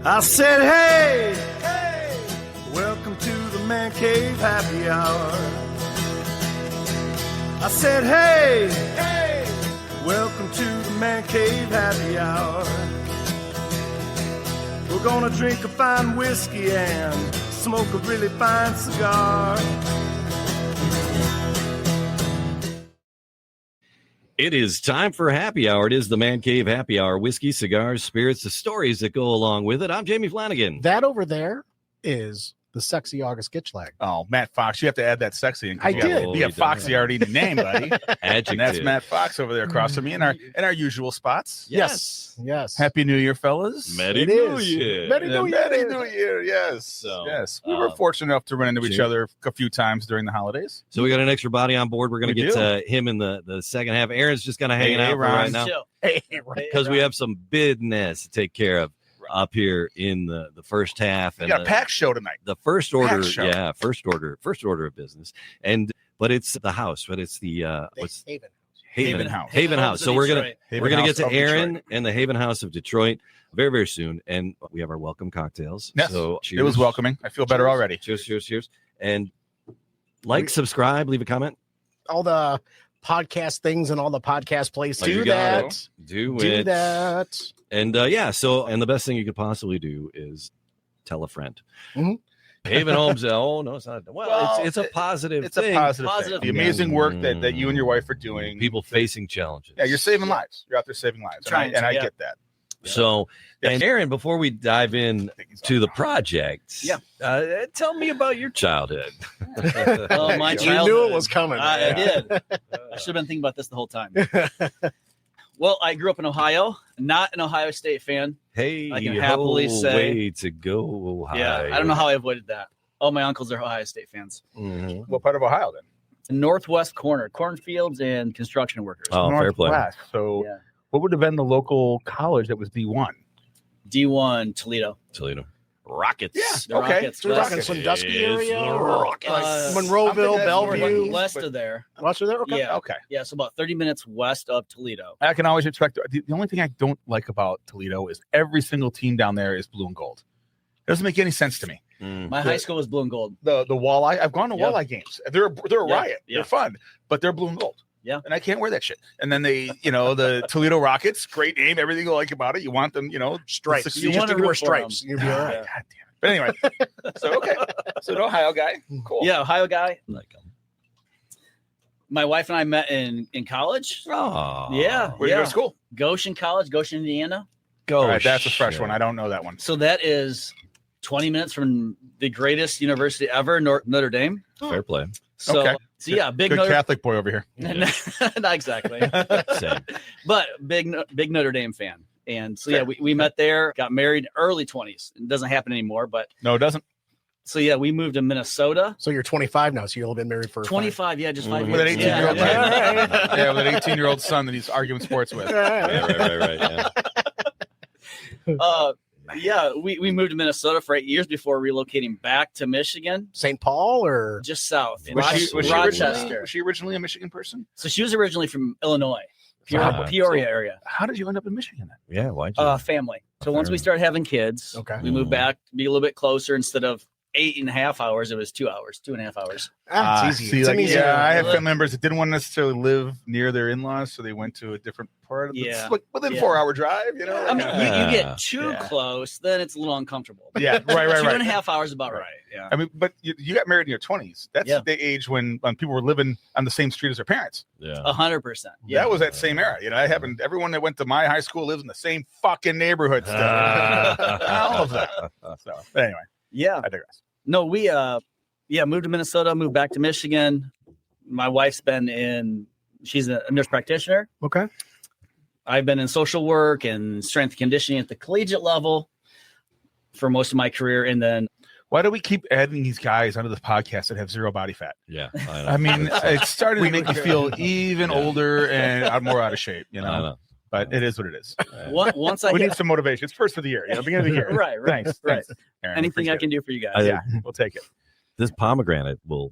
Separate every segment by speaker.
Speaker 1: I said, hey, hey, welcome to the Man Cave Happy Hour. I said, hey, hey, welcome to the Man Cave Happy Hour. We're gonna drink a fine whiskey and smoke a really fine cigar.
Speaker 2: It is time for happy hour. It is the Man Cave Happy Hour. Whiskey, cigars, spirits, the stories that go along with it. I'm Jamie Flanagan.
Speaker 3: That over there is the sexy August Gitchlag.
Speaker 4: Oh, Matt Fox. You have to add that sexy in.
Speaker 3: I did.
Speaker 4: You have Foxy already in the name, buddy.
Speaker 2: Adjective.
Speaker 4: And that's Matt Fox over there across from me in our usual spots.
Speaker 3: Yes.
Speaker 4: Happy New Year, fellas.
Speaker 2: Merry
Speaker 3: It
Speaker 2: New
Speaker 3: is.
Speaker 2: Year.
Speaker 3: Merry New Year.
Speaker 4: Merry New Year. Yes.
Speaker 2: So,
Speaker 4: yes. We were fortunate enough to run into each other a few times during the holidays.
Speaker 2: So we got an extra body on board. We're going to get to him in the second half. Aaron's just kind of hanging out for right now because we have some business to take care of up here in the first half.
Speaker 4: We
Speaker 2: and
Speaker 4: got a pack show tonight.
Speaker 2: The first order, first order of business. But it's the house, but it's the what's
Speaker 3: Haven
Speaker 4: Haven
Speaker 3: House.
Speaker 2: So we're gonna get to Aaron
Speaker 4: Detroit.
Speaker 2: and the Haven House of Detroit very, very soon, and we have our welcome cocktails.
Speaker 4: Yes.
Speaker 2: So
Speaker 4: It was welcoming. I feel better already.
Speaker 2: Cheers, and subscribe, leave a comment.
Speaker 3: All the podcast things and all the podcast places.
Speaker 2: Like
Speaker 3: Do
Speaker 2: you got
Speaker 3: that.
Speaker 2: Do
Speaker 3: Do
Speaker 2: it.
Speaker 3: that.
Speaker 2: And and the best thing you could possibly do is tell a friend.
Speaker 3: Mhm.
Speaker 2: Haven Homes. Oh no, it's not. Well, it's a positive.
Speaker 4: It's
Speaker 2: thing.
Speaker 4: a positive thing. The amazing work that you and your wife are doing.
Speaker 2: People facing challenges.
Speaker 4: Yeah, you're saving lives. You're out there saving lives. And I get that.
Speaker 2: So,
Speaker 4: Yes.
Speaker 2: and Aaron, before we dive in to the project, tell me about your childhood.
Speaker 5: Oh, my childhood.
Speaker 3: You knew it was coming.
Speaker 5: I did. I should have been thinking about this the whole time. Well, I grew up in Ohio, not an Ohio State fan.
Speaker 2: Hey,
Speaker 5: I can happily say.
Speaker 2: Way to go, Ohio.
Speaker 5: Yeah, I don't know how I avoided that. All my uncles are Ohio State fans.
Speaker 2: Mm-hmm.
Speaker 4: What part of Ohio then?
Speaker 5: The northwest corner, cornfields and construction workers.
Speaker 2: Oh, fair play.
Speaker 4: Northwest. So
Speaker 5: Yeah.
Speaker 4: what would have been the local college that was D1?
Speaker 5: D1, Toledo.
Speaker 2: Rockets.
Speaker 4: Yeah.
Speaker 5: The
Speaker 4: Okay.
Speaker 5: Rockets.
Speaker 3: So we're talking Sandusky area?
Speaker 2: the
Speaker 3: or
Speaker 2: Rockets.
Speaker 3: like
Speaker 5: Uh,
Speaker 3: Monroeville,
Speaker 4: I'm thinking that's
Speaker 3: Bellevue.
Speaker 5: West of there.
Speaker 3: West of there? Okay.
Speaker 5: Yeah.
Speaker 4: Okay.
Speaker 5: Yeah, so about 30 minutes west of Toledo.
Speaker 4: I can always respect. The only thing I don't like about Toledo is every single team down there is blue and gold. It doesn't make any sense to me.
Speaker 2: Mm.
Speaker 5: My high school was blue and gold.
Speaker 4: The walleye. I've gone to
Speaker 5: Yeah.
Speaker 4: walleye games. They're a riot.
Speaker 5: Yeah.
Speaker 4: They're fun, but they're blue and gold.
Speaker 5: Yeah.
Speaker 4: And I can't wear that shit. And then they, the Toledo Rockets, great name, everything you like about it. You want them,
Speaker 3: Stripes.
Speaker 4: You
Speaker 3: You
Speaker 5: wanna
Speaker 3: just wear
Speaker 5: root for
Speaker 3: stripes.
Speaker 5: them.
Speaker 3: You'll be all right.
Speaker 4: God damn it. But anyway, okay. So an Ohio guy. Cool.
Speaker 5: Yeah, Ohio guy.
Speaker 2: Like 'em.
Speaker 5: My wife and I met in college.
Speaker 2: Oh,
Speaker 5: Yeah.
Speaker 4: Where did you go to school?
Speaker 5: Goshen College, Goshen, Indiana.
Speaker 2: Go.
Speaker 4: All right, that's a fresh one. I don't know that one.
Speaker 5: So that is 20 minutes from the greatest university ever, Notre Dame.
Speaker 2: Fair play.
Speaker 5: So,
Speaker 4: Okay.
Speaker 5: so yeah, big
Speaker 4: Good
Speaker 5: Notre
Speaker 4: Catholic boy over here.
Speaker 5: Not exactly,
Speaker 2: Same.
Speaker 5: but big Notre Dame fan. And so, yeah, we met there, got married early 20s. It doesn't happen anymore, but
Speaker 4: No, it doesn't.
Speaker 5: so yeah, we moved to Minnesota.
Speaker 3: So you're 25 now, so you'll have been married for
Speaker 5: 25, yeah, just 5
Speaker 2: Mhm.
Speaker 5: years.
Speaker 4: With an 18-year-old
Speaker 5: Yeah.
Speaker 4: Yeah, with an 18-year-old son that he's arguing sports with.
Speaker 2: Right. Yeah.
Speaker 5: Yeah, we moved to Minnesota for 8 years before relocating back to Michigan,
Speaker 3: St. Paul or
Speaker 5: just south in
Speaker 4: Was she
Speaker 5: Rochester.
Speaker 4: originally a Michigan person?
Speaker 5: So she was originally from Illinois,
Speaker 2: Wow.
Speaker 5: Peoria area.
Speaker 4: How did you end up in Michigan then?
Speaker 2: Yeah. Why'd you?
Speaker 5: Family. So once we started having kids,
Speaker 3: Okay.
Speaker 5: we moved back to be a little bit closer. Instead of 8.5 hours, it was 2 hours, 2.5 hours.
Speaker 3: it's easy.
Speaker 4: See,
Speaker 3: It's
Speaker 4: like,
Speaker 3: an easy
Speaker 4: I have family members that didn't want to necessarily live near their in-laws, so they went to a different part of the like within 4-hour drive.
Speaker 5: I mean,
Speaker 2: Yeah.
Speaker 5: you get too close, then it's a little uncomfortable.
Speaker 4: Yeah, right.
Speaker 5: 2.5 hours about right. Yeah.
Speaker 4: I mean, but you got married in your 20s. That's
Speaker 5: Yeah.
Speaker 4: the age when people were living on the same street as their parents.
Speaker 2: Yeah.
Speaker 5: 100%. Yeah.
Speaker 4: That was that same era. It happened. Everyone that went to my high school lives in the same fucking neighborhood still. All of that. So, but anyway,
Speaker 5: Yeah.
Speaker 4: I digress.
Speaker 5: No, we moved to Minnesota, moved back to Michigan. My wife's she's a nurse practitioner.
Speaker 3: Okay.
Speaker 5: I've been in social work and strength and conditioning at the collegiate level for most of my career. And then
Speaker 4: Why do we keep adding these guys onto this podcast that have zero body fat?
Speaker 2: Yeah.
Speaker 4: I mean, it's starting to make me feel even older and more out of shape,
Speaker 2: I know.
Speaker 4: But it is what it is.
Speaker 5: once I
Speaker 4: We
Speaker 5: hit,
Speaker 4: need some motivation. It's first of the year, beginning of the year.
Speaker 5: right,
Speaker 4: Thanks.
Speaker 5: right.
Speaker 4: Aaron,
Speaker 5: Anything I
Speaker 4: appreciate
Speaker 5: can do for you guys.
Speaker 4: it. Yeah, we'll take it.
Speaker 2: This pomegranate will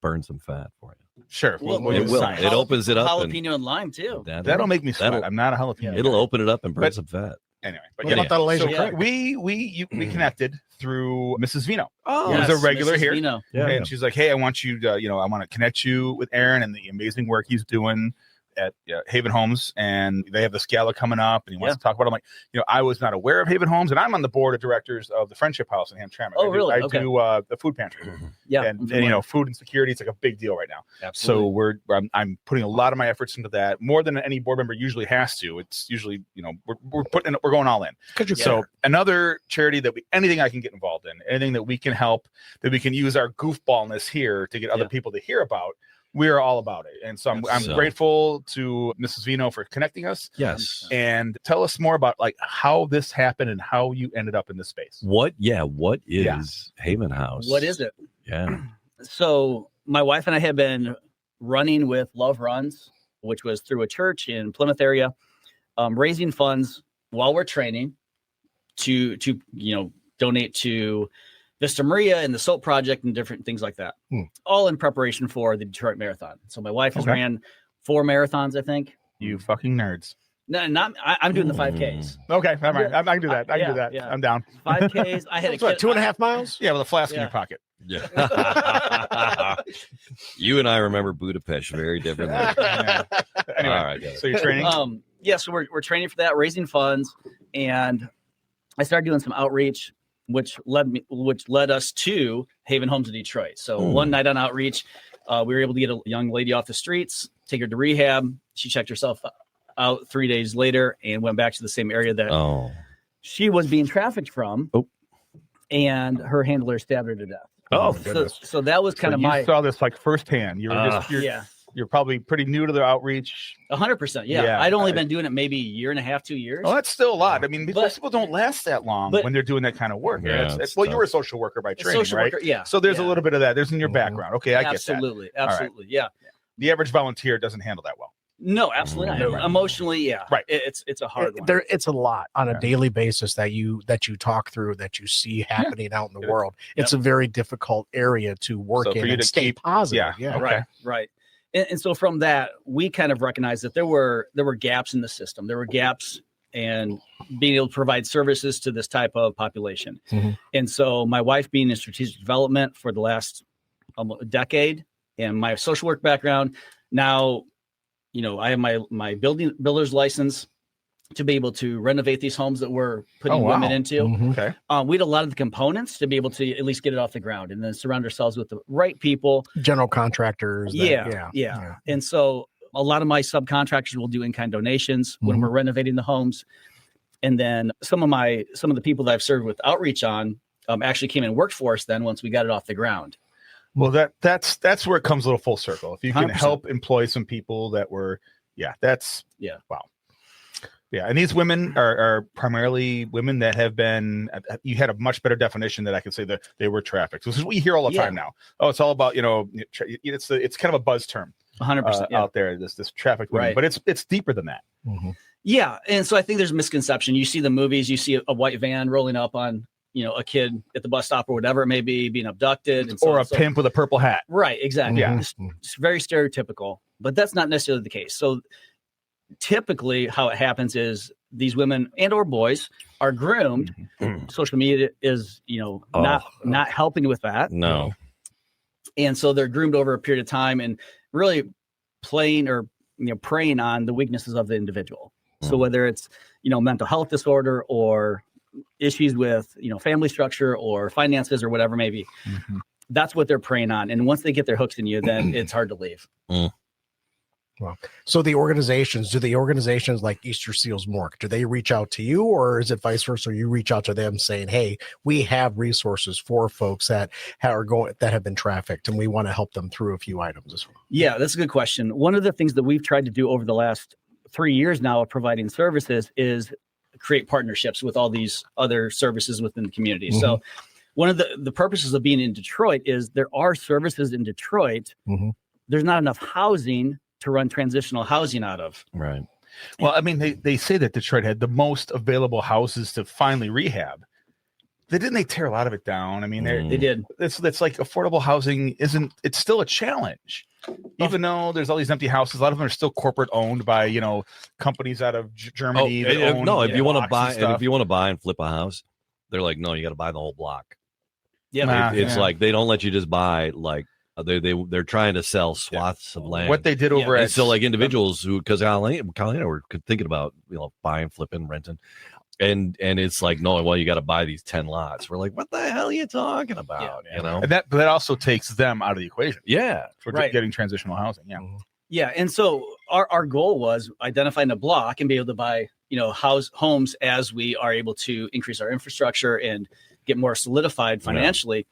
Speaker 2: burn some fat for you.
Speaker 4: Sure.
Speaker 5: Well,
Speaker 4: We'll
Speaker 2: It
Speaker 4: do
Speaker 2: will.
Speaker 4: science.
Speaker 2: It opens it up. And
Speaker 5: Jalapeno and lime too.
Speaker 4: That'll make me sweat. I'm not a jalapeno.
Speaker 2: It'll open it up and burn
Speaker 4: But-
Speaker 2: some fat.
Speaker 4: anyway, but
Speaker 3: What about that laser
Speaker 4: so
Speaker 3: crank?
Speaker 4: we connected through Mrs. Vino.
Speaker 2: Oh,
Speaker 4: who's a regular
Speaker 5: Mrs.
Speaker 4: here.
Speaker 5: Vino.
Speaker 4: And she's like, hey, I want you to, I want to connect you with Aaron and the amazing work he's doing at Haven Homes, and they have this gala coming up, and he wants to talk about it. I'm like, I was not aware of Haven Homes, and I'm on the board of directors of the Friendship House in Hamtramck.
Speaker 5: Oh, really?
Speaker 4: I do the food pantry. And food insecurity, it's like a big deal right now.
Speaker 5: Absolutely.
Speaker 4: So I'm putting a lot of my efforts into that, more than any board member usually has to. It's usually, we're going all in. So another charity anything I can get involved in, anything that we can help, that we can use our goofballness here to get other people to hear about. We are all about it. And so I'm grateful to Mrs. Vino for connecting us.
Speaker 2: Yes.
Speaker 4: And tell us more about how this happened and how you ended up in this space.
Speaker 2: What is Haven House?
Speaker 5: What is it?
Speaker 2: Yeah.
Speaker 5: So my wife and I have been running with Love Runs, which was through a church in Plymouth area, raising funds while we're training to donate to Vista Maria and the Soap Project and different things like that, all in preparation for the Detroit Marathon. So my wife has ran 4 marathons, I think.
Speaker 4: You fucking nerds.
Speaker 5: No, I'm doing the 5Ks.
Speaker 4: Okay, all right. I can do that. I can do that.
Speaker 5: Yeah.
Speaker 4: I'm down.
Speaker 5: 5Ks. I had a kid.
Speaker 3: 2.5 miles?
Speaker 4: Yeah, with a flask in your pocket.
Speaker 2: Yeah. You and I remember Budapest very differently.
Speaker 4: Anyway,
Speaker 2: all right.
Speaker 4: So you're training?
Speaker 5: So we're training for that, raising funds, and I started doing some outreach, which led us to Haven Homes in Detroit. So one night on outreach, we were able to get a young lady off the streets, take her to rehab. She checked herself out 3 days later and went back to the same area that she was being trafficked from. And her handler stabbed her to death. So that was kind of
Speaker 4: you saw this firsthand. You're probably pretty new to the outreach.
Speaker 5: 100%. Yeah. I'd only been doing it maybe a year and a half, 2 years.
Speaker 4: Oh, that's still a lot. I mean, people don't last that long when they're doing that kind of work.
Speaker 2: Yeah,
Speaker 4: you were a social worker by training, right? So there's a little bit of that. There's in your background. Okay, I get that.
Speaker 5: Absolutely.
Speaker 4: Right.
Speaker 5: Yeah.
Speaker 4: The average volunteer doesn't handle that well.
Speaker 5: No, absolutely not. Right. Emotionally,
Speaker 4: right.
Speaker 5: It's a hard one.
Speaker 3: It's a lot on a daily basis that you talk through, that you see happening out in the world. It's a very difficult area to work in and stay positive.
Speaker 4: Yeah. Okay.
Speaker 5: Right. And so from that, we kind of recognized that there were gaps in the system. There were gaps in being able to provide services to this type of population. And so my wife, being in strategic development for the last almost a decade, and my social work background, now, I have my builder's license to be able to renovate these homes that we're putting women into.
Speaker 4: Okay.
Speaker 5: We had a lot of the components to be able to at least get it off the ground, and then surround ourselves with the right people.
Speaker 3: General contractors.
Speaker 5: Yeah. And so a lot of my subcontractors will do in-kind donations when we're renovating the homes. And then some of the people that I've served with outreach on actually came and worked for us then once we got it off the ground.
Speaker 4: Well, that's where it comes a little full circle. If you can 100%. Help employ some people that were, wow. Yeah, and these women are primarily women that have been. You had a much better definition that I could say that they were trafficked. This is what we hear all the time now. Oh, it's all about it's kind of a buzz term.
Speaker 5: 100%
Speaker 4: out there. This trafficked women, but it's deeper than that.
Speaker 5: Yeah, and so I think there's a misconception. You see the movies, you see a white van rolling up on a kid at the bus stop or whatever it may be, being abducted, and
Speaker 4: or a pimp with a purple hat.
Speaker 5: Right, exactly.
Speaker 4: Yeah,
Speaker 5: it's very stereotypical, but that's not necessarily the case. So typically how it happens is these women and or boys are groomed. Social media is not helping with that.
Speaker 2: No.
Speaker 5: And so they're groomed over a period of time and really playing or preying on the weaknesses of the individual. So whether it's mental health disorder or issues with family structure or finances or whatever maybe, that's what they're preying on. And once they get their hooks in you, then it's hard to leave.
Speaker 3: Well, so do the organizations like Easter Seals Morgue, do they reach out to you, or is it vice versa? You reach out to them saying, hey, we have resources for folks that have been trafficked, and we want to help them through a few items as well?
Speaker 5: Yeah, that's a good question. One of the things that we've tried to do over the last 3 years now of providing services is create partnerships with all these other services within the community. So one of the purposes of being in Detroit is there are services in Detroit. There's not enough housing to run transitional housing out of.
Speaker 2: Right.
Speaker 4: Well, I mean, they say that Detroit had the most available houses to finally rehab. Didn't they tear a lot of it down? I mean,
Speaker 5: they did.
Speaker 4: It's like affordable housing it's still a challenge. Even though there's all these empty houses, a lot of them are still corporate owned by companies out of Germany.
Speaker 2: If you want to buy and flip a house, they're like, no, you got to buy the whole block.
Speaker 5: Yeah,
Speaker 2: it's like they don't let you just buy like they're trying to sell swaths of land.
Speaker 4: What they did over at
Speaker 2: so like individuals who, because Colleen were thinking about buying, flipping, renting. And it's like, no, well, you got to buy these 10 lots. We're like, what the hell are you talking about?
Speaker 4: And that also takes them out of the equation.
Speaker 2: Yeah.
Speaker 4: For getting transitional housing. Yeah.
Speaker 5: Yeah. And so our goal was identifying a block and be able to buy, homes as we are able to increase our infrastructure and get more solidified financially.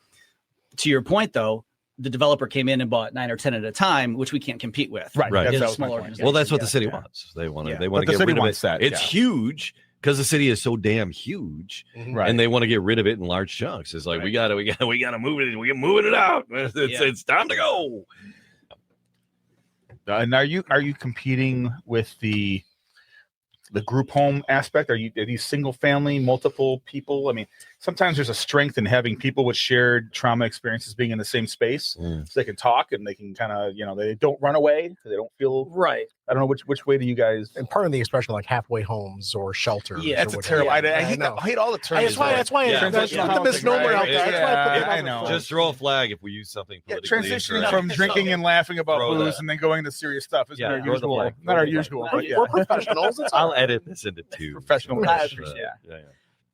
Speaker 5: To your point, though, the developer came in and bought 9 or 10 at a time, which we can't compete with.
Speaker 2: Right.
Speaker 4: That's
Speaker 2: well, that's what the city wants. They want to get rid of it. It's huge. Because the city is so damn huge, and they want to get rid of it in large chunks. It's like we gotta move it. We're moving it out. It's time to go.
Speaker 4: And are you competing with the group home aspect? Are these single family, multiple people? I mean, sometimes there's a strength in having people with shared trauma experiences being in the same space, so they can talk and they can kind of they don't run away. They don't feel
Speaker 5: right.
Speaker 4: I don't know which way do you guys?
Speaker 3: And part of the expression like halfway homes or shelters.
Speaker 4: Yeah, that's a terrible. I hate all the terms.
Speaker 3: That's why that's the misnomer out there.
Speaker 4: I know.
Speaker 2: Just throw a flag if we use something.
Speaker 4: Transitioning from drinking and laughing about booze and then going to serious stuff is not our usual.
Speaker 3: We're professionals.
Speaker 2: I'll edit this into 2
Speaker 4: professional.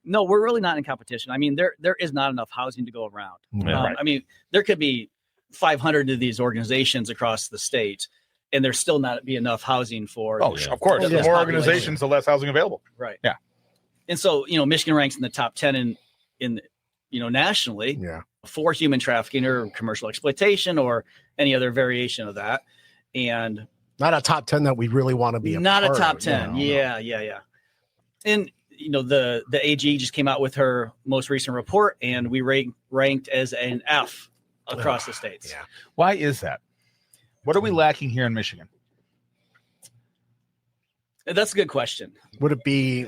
Speaker 5: No, we're really not in competition. I mean, there is not enough housing to go around. I mean, there could be 500 of these organizations across the state, and there's still not be enough housing for.
Speaker 4: Oh, of course. The more organizations, the less housing available.
Speaker 5: Right.
Speaker 4: Yeah.
Speaker 5: And so, Michigan ranks in the top 10 in nationally for human trafficking or commercial exploitation or any other variation of that. And
Speaker 3: not a top 10 that we really want to be.
Speaker 5: Not a top 10. Yeah. And the AG just came out with her most recent report, and we ranked as an F across the states.
Speaker 3: Yeah.
Speaker 4: Why is that? What are we lacking here in Michigan?
Speaker 5: That's a good question.
Speaker 3: Would it be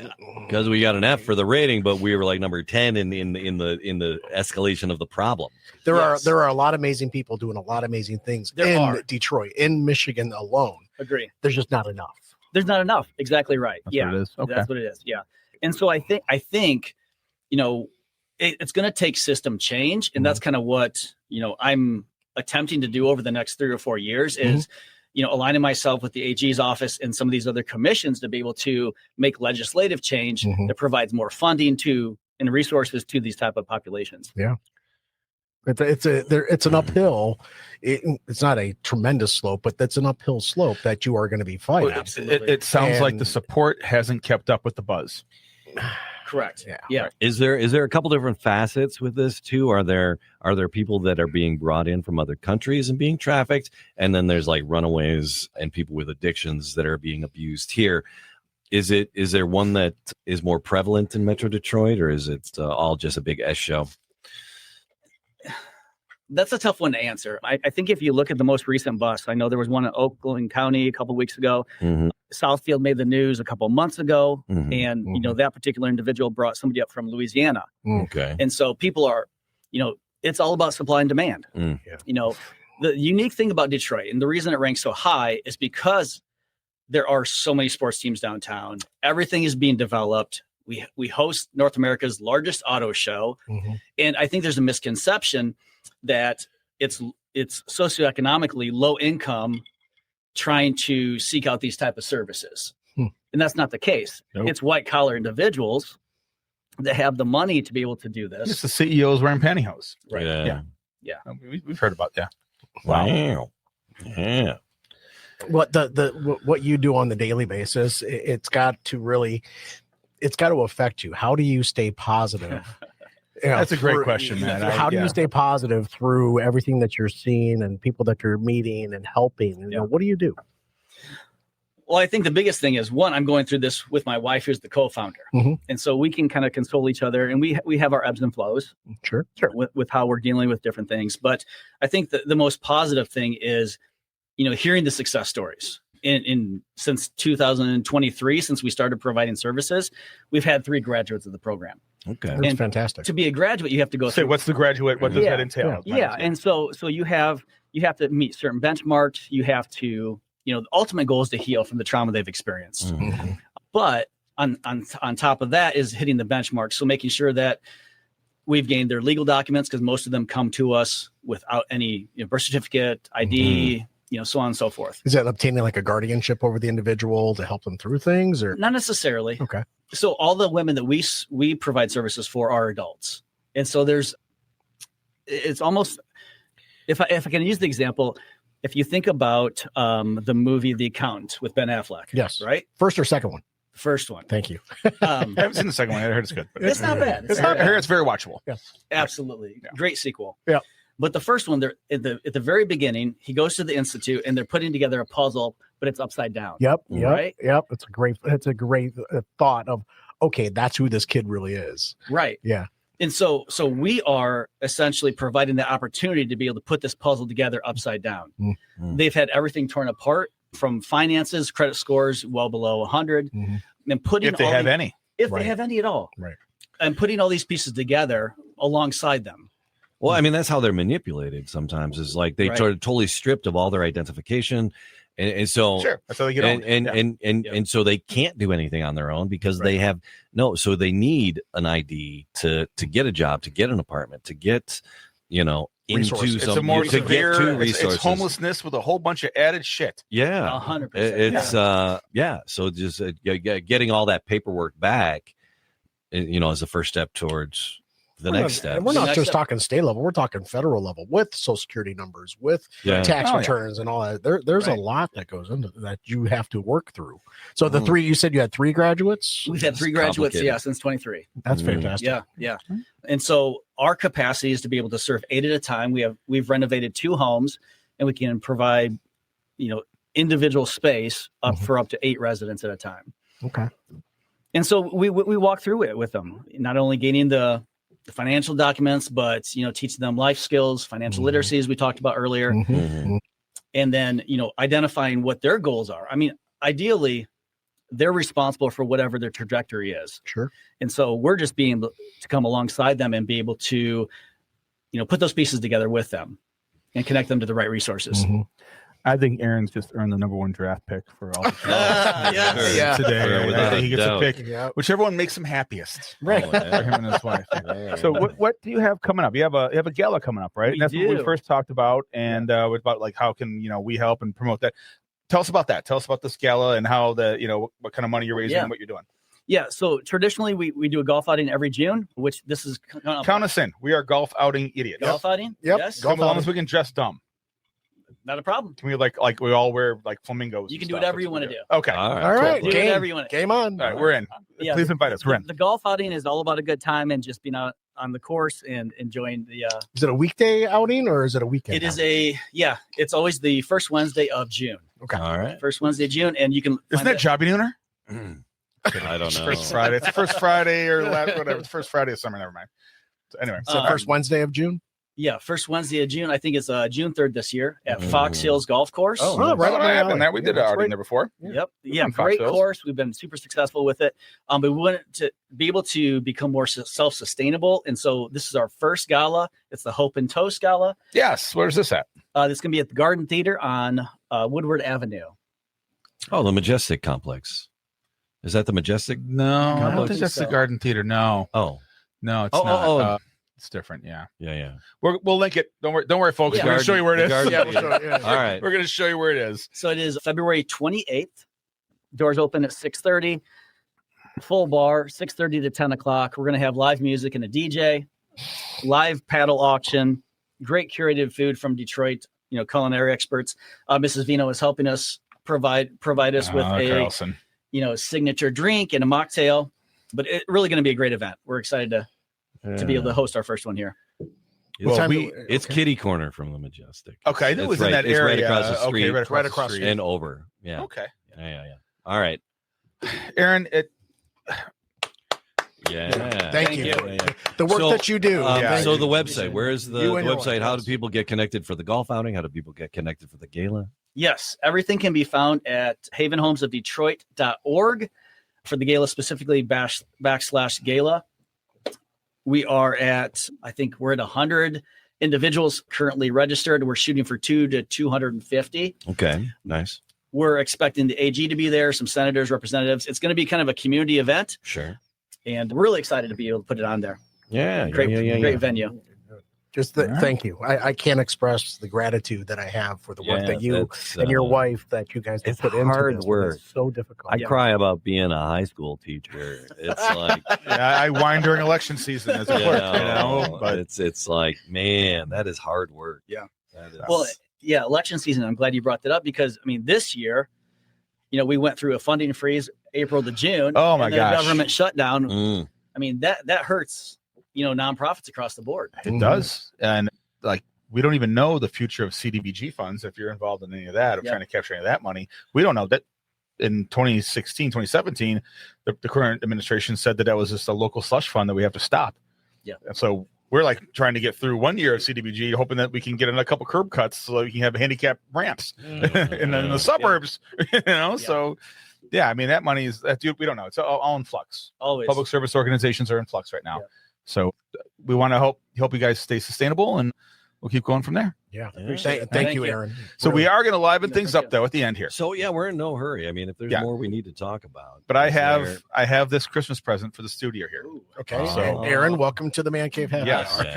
Speaker 2: because we got an F for the rating, but we were like number 10 in the escalation of the problem?
Speaker 3: There are a lot of amazing people doing a lot of amazing things in Detroit, in Michigan alone.
Speaker 5: Agree.
Speaker 3: There's just not enough.
Speaker 5: There's not enough. Exactly right.
Speaker 4: That's what it is. Okay.
Speaker 5: That's what it is. Yeah. And so I think it's going to take system change, and that's kind of what I'm attempting to do over the next 3 or 4 years is aligning myself with the AG's office and some of these other commissions to be able to make legislative change that provides more funding and resources to these type of populations.
Speaker 3: Yeah. It's an uphill. It's not a tremendous slope, but that's an uphill slope that you are going to be fighting.
Speaker 5: Well, absolutely.
Speaker 4: It sounds like the support hasn't kept up with the buzz.
Speaker 5: Correct. Yeah.
Speaker 2: Is there a couple different facets with this too? Are there people that are being brought in from other countries and being trafficked, and then there's like runaways and people with addictions that are being abused here? Is there one that is more prevalent in Metro Detroit, or is it all just a big S show?
Speaker 5: That's a tough one to answer. I think if you look at the most recent bust, I know there was one in Oakland County a couple of weeks ago. Southfield made the news a couple of months ago, and that particular individual brought somebody up from Louisiana.
Speaker 2: Okay,
Speaker 5: and so people are, it's all about supply and demand. The unique thing about Detroit, and the reason it ranks so high, is because there are so many sports teams downtown. Everything is being developed. We host North America's largest auto show, and I think there's a misconception that it's socioeconomically low income trying to seek out these type of services. And that's not the case. Nope. It's white collar individuals that have the money to be able to do this.
Speaker 4: It's the CEOs wearing pantyhose.
Speaker 5: Right.
Speaker 2: Yeah.
Speaker 4: We've heard about that.
Speaker 2: Wow. Yeah.
Speaker 3: What you do on the daily basis, it's got to affect you. How do you stay positive?
Speaker 4: That's a great question, man.
Speaker 3: How do you stay positive through everything that you're seeing and people that you're meeting and helping? What do you do?
Speaker 5: Well, I think the biggest thing is, one, I'm going through this with my wife, who's the co-founder. And so we can kind of console each other, and we have our ebbs and flows.
Speaker 3: Sure.
Speaker 5: With how we're dealing with different things. But I think the most positive thing is, hearing the success stories. since 2023, since we started providing services, we've had 3 graduates of the program.
Speaker 2: Okay.
Speaker 3: That's fantastic.
Speaker 5: To be a graduate, you have to go
Speaker 4: Say,
Speaker 5: through.
Speaker 4: what's the graduate? What does that entail?
Speaker 5: Yeah. And so you have to meet certain benchmarks. You have to, the ultimate goal is to heal from the trauma they've experienced.
Speaker 2: Mm-hmm.
Speaker 5: But on top of that is hitting the benchmarks. So making sure that we've gained their legal documents, because most of them come to us without any birth certificate, ID, so on and so forth.
Speaker 3: Is that obtaining like a guardianship over the individual to help them through things, or
Speaker 5: Not necessarily.
Speaker 3: Okay.
Speaker 5: So all the women that we provide services for are adults. And so it's almost, if I can use the example, if you think about the movie The Accountant with Ben Affleck.
Speaker 3: Yes.
Speaker 5: Right?
Speaker 3: First or second one?
Speaker 5: First one.
Speaker 3: Thank you.
Speaker 4: I haven't seen the second one. I heard it's good. But
Speaker 5: It's not bad.
Speaker 4: I hear it's very watchable.
Speaker 3: Yes.
Speaker 5: Absolutely.
Speaker 4: Yeah.
Speaker 5: Great sequel.
Speaker 3: Yeah.
Speaker 5: But the first one, they're at the very beginning, he goes to the institute and they're putting together a puzzle, but it's upside down.
Speaker 3: Yep.
Speaker 5: Right?
Speaker 3: Yep. It's a great thought of, okay, that's who this kid really is.
Speaker 5: Right.
Speaker 3: Yeah.
Speaker 5: And so we are essentially providing the opportunity to be able to put this puzzle together upside down.
Speaker 3: Mm-hmm.
Speaker 5: They've had everything torn apart, from finances, credit scores well below 100,
Speaker 3: Mm-hmm.
Speaker 5: and putting
Speaker 4: If they have any.
Speaker 5: if
Speaker 3: Right.
Speaker 5: they have any at all,
Speaker 3: Right.
Speaker 5: and putting all these pieces together alongside them.
Speaker 2: Well, I mean, that's how they're manipulated sometimes, is like they
Speaker 5: Right.
Speaker 2: totally stripped of all their identification. And so,
Speaker 4: Sure. That's how they get on.
Speaker 2: and so they can't do anything on their own because they have so they need an ID to get a job, to get an apartment, to get, into
Speaker 3: Resources.
Speaker 4: It's
Speaker 2: some,
Speaker 4: a more
Speaker 2: to get
Speaker 4: severe,
Speaker 2: to
Speaker 4: it's
Speaker 2: resources.
Speaker 4: homelessness with a whole bunch of added shit.
Speaker 2: Yeah.
Speaker 5: 100%.
Speaker 2: It's so just getting all that paperwork back, is the first step towards the next step.
Speaker 3: And we're
Speaker 5: The
Speaker 3: not
Speaker 5: next
Speaker 3: just
Speaker 5: step.
Speaker 3: talking state level, we're talking federal level with social security numbers, with
Speaker 2: Yeah.
Speaker 3: tax
Speaker 4: Oh, yeah.
Speaker 3: returns and all that. There's a
Speaker 5: Right.
Speaker 3: lot that goes into that you have to work through. So the
Speaker 2: Mm.
Speaker 3: you said you had 3 graduates.
Speaker 5: We've had 3 graduates,
Speaker 2: complicated.
Speaker 5: since 23.
Speaker 3: That's
Speaker 2: Mm.
Speaker 3: fantastic.
Speaker 5: Yeah. And so our capacity is to be able to serve 8 at a time. We've renovated 2 homes, and we can provide, individual space for up to 8 residents at a time.
Speaker 3: Okay.
Speaker 5: And so we walk through it with them, not only gaining the financial documents, but teaching them life skills, financial literacy, as we talked about earlier,
Speaker 3: Mhm.
Speaker 2: Mhm.
Speaker 5: and then identifying what their goals are. I mean, ideally, they're responsible for whatever their trajectory is,
Speaker 3: Sure.
Speaker 5: and so we're just being able to come alongside them and be able to, put those pieces together with them and connect them to the right resources.
Speaker 3: Mhm.
Speaker 4: I think Aaron's just earned the #1 draft pick for all the
Speaker 5: Yes.
Speaker 3: Yeah.
Speaker 4: today.
Speaker 2: Sure,
Speaker 4: I
Speaker 2: without
Speaker 4: think
Speaker 2: a
Speaker 4: he gets
Speaker 2: doubt.
Speaker 4: a pick,
Speaker 3: Yeah.
Speaker 4: whichever one makes him happiest.
Speaker 3: Right.
Speaker 2: Oh, yeah.
Speaker 4: For him and his wife.
Speaker 2: Yeah.
Speaker 4: So what do you have coming up? You have a gala coming up, right?
Speaker 5: We
Speaker 4: And that's what we
Speaker 5: do.
Speaker 4: first talked about, and with about like how can we help and promote that. Tell us about that. Tell us about this gala and how what kind of money you're raising and what you're doing.
Speaker 5: Yeah. So traditionally, we do a golf outing every June, which this is
Speaker 4: Count us in. We are golf outing idiots.
Speaker 5: golf outing.
Speaker 3: Yep.
Speaker 5: Yes.
Speaker 3: Golf
Speaker 4: Come along
Speaker 3: outing.
Speaker 4: as we can dress dumb.
Speaker 5: Not a problem.
Speaker 4: Can we like we all wear like flamingos?
Speaker 5: You
Speaker 4: and
Speaker 5: can do
Speaker 4: stuff?
Speaker 5: whatever
Speaker 4: That's
Speaker 5: you
Speaker 4: what
Speaker 5: wanna
Speaker 4: we
Speaker 5: do.
Speaker 4: Okay.
Speaker 2: All right.
Speaker 3: All right.
Speaker 5: Do
Speaker 3: Game.
Speaker 5: whatever you want.
Speaker 3: Game on.
Speaker 4: All right, we're in.
Speaker 5: Yeah,
Speaker 4: Please invite us. We're in.
Speaker 5: The golf outing is all about a good time and just being out on the course and enjoying the.
Speaker 3: Is it a weekday outing or is it a weekend?
Speaker 5: It is
Speaker 3: outing?
Speaker 5: it's always the first Wednesday of June.
Speaker 3: Okay.
Speaker 2: All right.
Speaker 5: First Wednesday of June, and you can.
Speaker 4: Isn't
Speaker 5: find
Speaker 4: that
Speaker 5: it-
Speaker 4: Jobby Nooner?
Speaker 2: I don't know.
Speaker 4: First Friday. It's the first Friday or whatever. It's first Friday of summer. Never mind. So anyway,
Speaker 3: So first Wednesday of June.
Speaker 5: Yeah, first Wednesday of June. I think it's June 3rd this year at Fox Hills Golf Course.
Speaker 3: Oh,
Speaker 4: right
Speaker 3: right
Speaker 4: up
Speaker 3: up my alley.
Speaker 4: and that we did
Speaker 3: Yeah,
Speaker 4: an
Speaker 3: that's
Speaker 4: outing
Speaker 3: right.
Speaker 4: there before.
Speaker 5: Yep. Yeah,
Speaker 4: on Fox
Speaker 5: great
Speaker 4: Hills.
Speaker 5: course. We've been super successful with it. But we wanted to be able to become more self-sustainable. And so this is our first gala. It's the Hope and Toast Gala.
Speaker 4: Yes. Where's this at?
Speaker 5: This going to be at the Garden Theater on Woodward Avenue.
Speaker 2: Oh, the Majestic Complex. Is that the Majestic?
Speaker 4: No, I don't
Speaker 5: think
Speaker 4: think that's the
Speaker 5: so.
Speaker 4: Garden Theater. No,
Speaker 2: Oh,
Speaker 4: no, it's
Speaker 2: Oh,
Speaker 4: not.
Speaker 2: oh, oh.
Speaker 4: It's different. Yeah,
Speaker 2: yeah.
Speaker 4: we'll link it. Don't worry, folks.
Speaker 5: Yeah.
Speaker 4: We're gonna show you where it
Speaker 2: The
Speaker 4: is.
Speaker 2: Garden
Speaker 3: Yeah, we'll show it, yeah.
Speaker 2: All right.
Speaker 4: We're gonna show you where it is.
Speaker 5: So it is February 28th. Doors open at 6:30. Full bar, 6:30 to 10 o'clock. We're going to have live music and a DJ, live paddle auction, great curated food from Detroit, culinary experts. Mrs. Vino is helping us provide us with a
Speaker 4: Carlson.
Speaker 5: signature drink and a mocktail. But it's really going to be a great event. We're excited to be able to host our first one here.
Speaker 2: Well,
Speaker 3: Time
Speaker 2: it's kitty corner from the Majestic.
Speaker 4: Okay, I knew it
Speaker 2: It's
Speaker 4: was
Speaker 2: right-
Speaker 4: in that
Speaker 2: it's
Speaker 4: area.
Speaker 2: right across the street.
Speaker 4: Okay, right across the street.
Speaker 2: And over. Yeah.
Speaker 4: Okay,
Speaker 2: Yeah. All right.
Speaker 4: Aaron.
Speaker 2: Yeah.
Speaker 3: Thank you. The work
Speaker 2: So,
Speaker 3: that you do.
Speaker 2: So
Speaker 3: Thank
Speaker 2: the
Speaker 3: you.
Speaker 2: website, where is the
Speaker 3: You and your
Speaker 2: website?
Speaker 3: wife,
Speaker 2: How
Speaker 3: yes.
Speaker 2: do people get connected for the golf outing? How do people get connected for the gala?
Speaker 5: Yes, everything can be found at havenhomesofdetroit.org for the gala, specifically /gala. We are I think we're at 100 individuals currently registered. We're shooting for 200 to 250.
Speaker 2: Okay, nice.
Speaker 5: We're expecting the AG to be there, some senators, representatives. It's going to be kind of a community event.
Speaker 2: Sure.
Speaker 5: And we're really excited to be able to put it on there.
Speaker 2: Yeah.
Speaker 5: Great venue.
Speaker 3: Just thank you. I can't express the gratitude that I have for the work that you and your wife that you guys have put into
Speaker 2: hard
Speaker 3: this.
Speaker 2: work.
Speaker 3: It's so difficult.
Speaker 2: I cry about being a high school teacher. It's like
Speaker 4: I whine during election season as a clerk,
Speaker 2: but it's like, man, that is hard work.
Speaker 4: Yeah.
Speaker 5: Well, yeah, election season. I'm glad you brought that up because this year, we went through a funding freeze April to June.
Speaker 4: Oh my gosh.
Speaker 5: Government shutdown. That hurts. Nonprofits across the board.
Speaker 4: It does. And we don't even know the future of CDBG funds if you're involved in any of that, or trying to capture any of that money. We don't know that. In 2016, 2017, the current administration said that was just a local slush fund that we have to stop.
Speaker 5: Yeah.
Speaker 4: And so we're trying to get through 1 year of CDBG, hoping that we can get in a couple curb cuts so we can have handicap ramps in the suburbs, So yeah, that money is we don't know. It's all in flux.
Speaker 5: Always.
Speaker 4: Public service organizations are in flux right now.
Speaker 5: Yeah.
Speaker 4: So we want to help you guys stay sustainable, and we'll keep going from there.
Speaker 3: Yeah.
Speaker 5: Thank
Speaker 3: you, Aaron.
Speaker 4: So we are going to liven things up though at the end here.
Speaker 2: So yeah, we're in no hurry. If there's more we need to talk about.
Speaker 4: But I have this Christmas present for the studio here.
Speaker 3: Okay.
Speaker 4: So
Speaker 3: Aaron, welcome to the Man Cave Happy
Speaker 4: yes.
Speaker 3: Hour.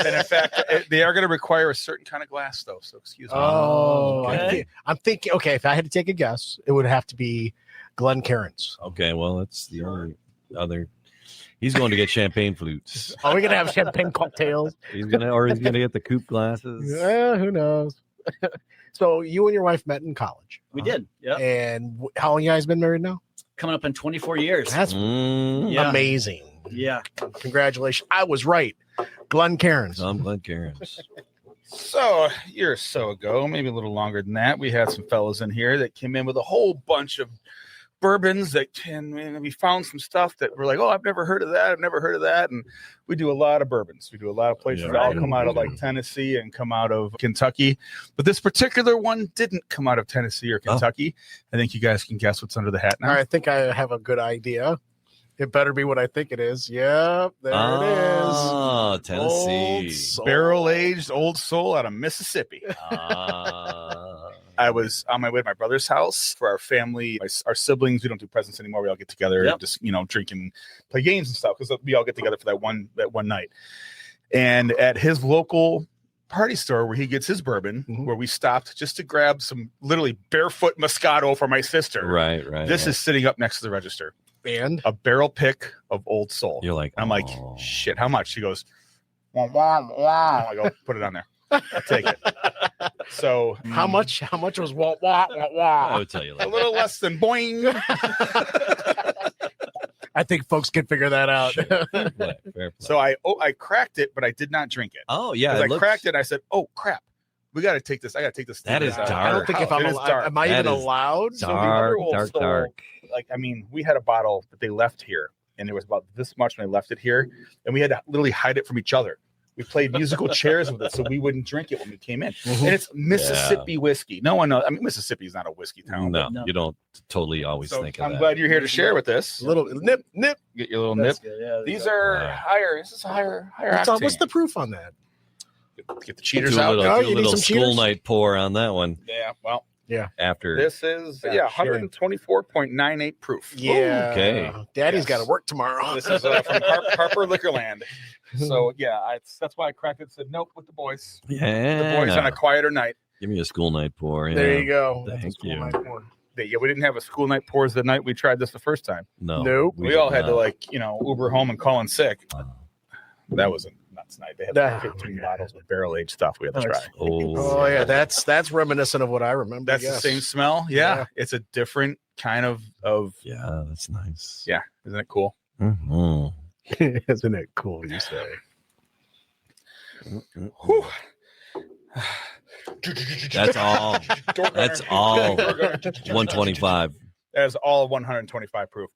Speaker 4: And in fact, they are going to require a certain kind of glass though. So excuse me.
Speaker 3: Oh,
Speaker 5: Okay.
Speaker 3: I'm thinking, okay, if I had to take a guess, it would have to be Glenn Cairns.
Speaker 2: Okay, well, that's the only other. He's going to get champagne flutes.
Speaker 3: Are we going to have champagne cocktails?
Speaker 2: He's gonna get the coupe glasses.
Speaker 3: Yeah, who knows? So you and your wife met in college.
Speaker 5: We did. Yeah.
Speaker 3: And how long you guys been married now?
Speaker 5: Coming up in 24 years.
Speaker 3: That's
Speaker 5: Yeah.
Speaker 3: amazing.
Speaker 5: Yeah.
Speaker 3: Congratulations. I was right. Glenn Cairns.
Speaker 2: I'm Glenn Cairns.
Speaker 4: So a year or so ago, maybe a little longer than that, we had some fellas in here that came in with a whole bunch of bourbons and we found some stuff that we're like, oh, I've never heard of that. And we do a lot of bourbons. We do a lot of places that all come out of Tennessee and come out of Kentucky. But this particular one didn't come out of Tennessee or Kentucky. I think you guys can guess what's under the hat now.
Speaker 3: I think I have a good idea. It better be what I think it is. Yep, there it is.
Speaker 2: Oh, Tennessee.
Speaker 4: Barrel-aged Old Soul out of Mississippi. I was on my way to my brother's house for our family, our siblings. We don't do presents anymore. We all get together, just drink and play games and stuff because we all get together for that one night. And at his local party store where he gets his bourbon, where we stopped just to grab some literally barefoot Moscato for my sister.
Speaker 2: Right.
Speaker 4: This is sitting up next to the register.
Speaker 3: And
Speaker 4: a barrel pick of Old Soul.
Speaker 2: You're like,
Speaker 4: I'm like, shit, how much? She goes, wah, wah, wah. I go, put it on there. I'll take it. So
Speaker 3: how much was wah, wah, wah, wah?
Speaker 2: I would tell you
Speaker 4: a little less than boing.
Speaker 3: I think folks can figure that out.
Speaker 2: Fair play.
Speaker 4: So I cracked it, but I did not drink it.
Speaker 2: Oh yeah,
Speaker 4: I cracked it. And I said, oh crap, we got to take this. I got to take this.
Speaker 2: That is dark.
Speaker 3: I don't think if I'm allowed, am I even allowed?
Speaker 2: Dark.
Speaker 4: We had a bottle that they left here, and there was about this much when they left it here, and we had to literally hide it from each other. We played musical chairs with it so we wouldn't drink it when we came in. And it's Mississippi whiskey. No one knows. Mississippi is not a whiskey town.
Speaker 2: No, you don't totally always think of that.
Speaker 4: I'm glad you're here to share with this.
Speaker 3: A little nip.
Speaker 4: Get your little nip.
Speaker 5: Yeah,
Speaker 4: these are higher. This is higher octane.
Speaker 3: What's the proof on that?
Speaker 4: Get the cheaters out.
Speaker 2: You need some school night pour on that one.
Speaker 4: Yeah, well.
Speaker 3: Yeah.
Speaker 2: After
Speaker 4: this is 124.98 proof.
Speaker 3: Yeah.
Speaker 2: Okay.
Speaker 3: Daddy's got to work tomorrow.
Speaker 4: This is from Harper Liquorland. So that's why I cracked it. Said nope with the boys.
Speaker 2: Yeah.
Speaker 4: The boys on a quieter night.
Speaker 2: Give me a school night pour. Yeah.
Speaker 3: There you go.
Speaker 2: Thank you.
Speaker 4: Yeah, we didn't have a school night pours the night we tried this the first time.
Speaker 3: Nope.
Speaker 4: We all had to Uber home and call in sick. That was a nuts night. They had 15 bottles of barrel aged stuff we had to try.
Speaker 3: Oh yeah, that's reminiscent of what I remember.
Speaker 4: That's the same smell. Yeah. It's a different kind of.
Speaker 2: Yeah, that's nice.
Speaker 4: Yeah, isn't it cool?
Speaker 2: Mm-hmm.
Speaker 3: Isn't it cool? You say.
Speaker 2: That's all. That's all. 125.
Speaker 4: That is all 125 proof.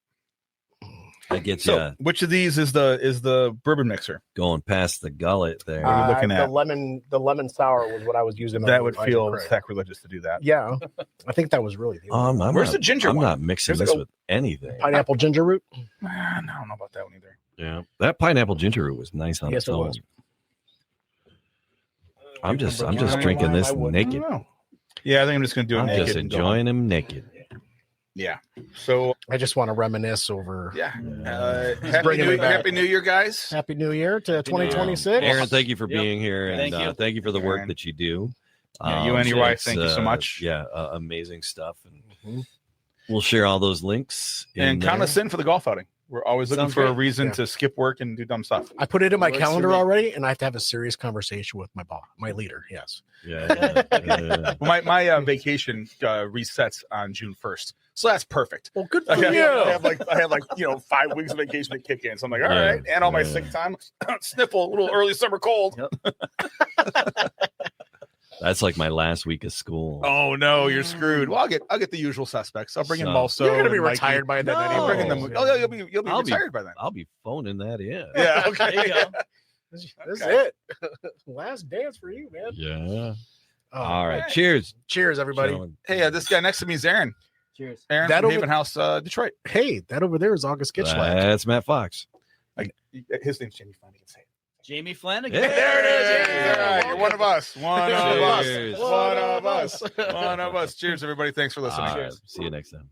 Speaker 2: That gets
Speaker 4: So,
Speaker 2: you
Speaker 4: which of these is the bourbon mixer?
Speaker 2: going past the gullet there.
Speaker 4: What are you looking at?
Speaker 3: The lemon sour was what I was using.
Speaker 4: That
Speaker 3: on
Speaker 4: would
Speaker 3: Isaac
Speaker 4: feel
Speaker 3: Craig.
Speaker 4: sacrilegious to do that.
Speaker 3: Yeah, I think that was really the only one.
Speaker 4: Where's the ginger
Speaker 2: I'm
Speaker 4: one?
Speaker 2: not mixing
Speaker 4: There's
Speaker 2: this
Speaker 4: like a-
Speaker 2: with anything.
Speaker 3: Pineapple ginger root.
Speaker 4: I don't know about that one either.
Speaker 2: Yeah, that pineapple ginger root was nice on
Speaker 3: Yes,
Speaker 2: its
Speaker 3: it
Speaker 2: own.
Speaker 3: was.
Speaker 2: I'm just
Speaker 3: Cucumber
Speaker 2: drinking
Speaker 3: lime,
Speaker 2: this
Speaker 3: I wouldn't
Speaker 2: naked.
Speaker 4: I don't know. Yeah, I think I'm just gonna do it
Speaker 2: I'm
Speaker 4: naked.
Speaker 2: just
Speaker 4: and go
Speaker 2: enjoying
Speaker 4: on.
Speaker 2: him naked.
Speaker 4: Yeah. So
Speaker 3: I just want to reminisce over.
Speaker 4: yeah.
Speaker 3: bringing it back.
Speaker 4: Happy New Year, guys.
Speaker 3: Happy New Year to
Speaker 5: New Year.
Speaker 3: 2026.
Speaker 2: Aaron, thank you for
Speaker 5: Yep.
Speaker 2: being here, and
Speaker 5: Thank you.
Speaker 2: thank you for the work
Speaker 4: Aaron.
Speaker 2: that you do.
Speaker 4: Yeah, you and your wife,
Speaker 2: it's,
Speaker 4: thank you so much.
Speaker 2: Yeah, amazing stuff, and
Speaker 3: Mhm.
Speaker 2: we'll share all those links.
Speaker 4: And count
Speaker 2: there.
Speaker 4: us in for the golf outing. We're always looking
Speaker 5: Sounds
Speaker 4: for a
Speaker 5: great.
Speaker 4: reason
Speaker 3: Yeah.
Speaker 4: to skip work and do dumb stuff.
Speaker 3: I put it in my
Speaker 5: Works for
Speaker 3: calendar
Speaker 5: me.
Speaker 3: already, and I have to have a serious conversation with my boss, my leader. Yes.
Speaker 2: Yeah, yeah.
Speaker 4: Well, my vacation resets on June 1st, so that's perfect.
Speaker 3: Well, good
Speaker 4: I
Speaker 3: for
Speaker 4: have,
Speaker 3: you.
Speaker 4: I have like 5 weeks of vacation to kick in. So I'm like, all
Speaker 2: Yeah,
Speaker 4: right, and all my
Speaker 2: yeah.
Speaker 4: sick time, sniffle, a little early summer cold.
Speaker 2: That's like my last week of school.
Speaker 4: Oh no, you're screwed. Well, I'll get the usual suspects. I'll bring in
Speaker 2: So-
Speaker 4: Malso.
Speaker 3: You're gonna be
Speaker 4: and Mikey.
Speaker 3: retired by then.
Speaker 2: No.
Speaker 3: anyway.
Speaker 4: I'm bringing them. Oh, yeah, you'll be
Speaker 2: I'll be-
Speaker 4: retired by then.
Speaker 2: I'll be phoning that in.
Speaker 4: Yeah.
Speaker 5: There you go.
Speaker 3: This is
Speaker 4: Okay.
Speaker 3: it. Last dance for you, man.
Speaker 2: Yeah.
Speaker 3: Oh,
Speaker 2: All right.
Speaker 4: right.
Speaker 2: Cheers,
Speaker 3: Cheers, everybody.
Speaker 2: gentlemen.
Speaker 4: Hey, this guy next to me is Aaron.
Speaker 5: Cheers.
Speaker 4: Aaron
Speaker 3: That
Speaker 4: from
Speaker 3: over-
Speaker 4: Haven House, Detroit.
Speaker 3: Hey, that over there is August Gitchlag.
Speaker 2: That's Matt Fox.
Speaker 4: His name's Jamie Flanagan. Say it.
Speaker 5: Jamie Flanagan.
Speaker 2: Yeah.
Speaker 4: There it is.
Speaker 5: Yeah.
Speaker 4: All right, you're one of us. One of us.
Speaker 2: Cheers.
Speaker 4: One of us. One of us. Cheers, everybody. Thanks for listening.
Speaker 2: All right. See you next time.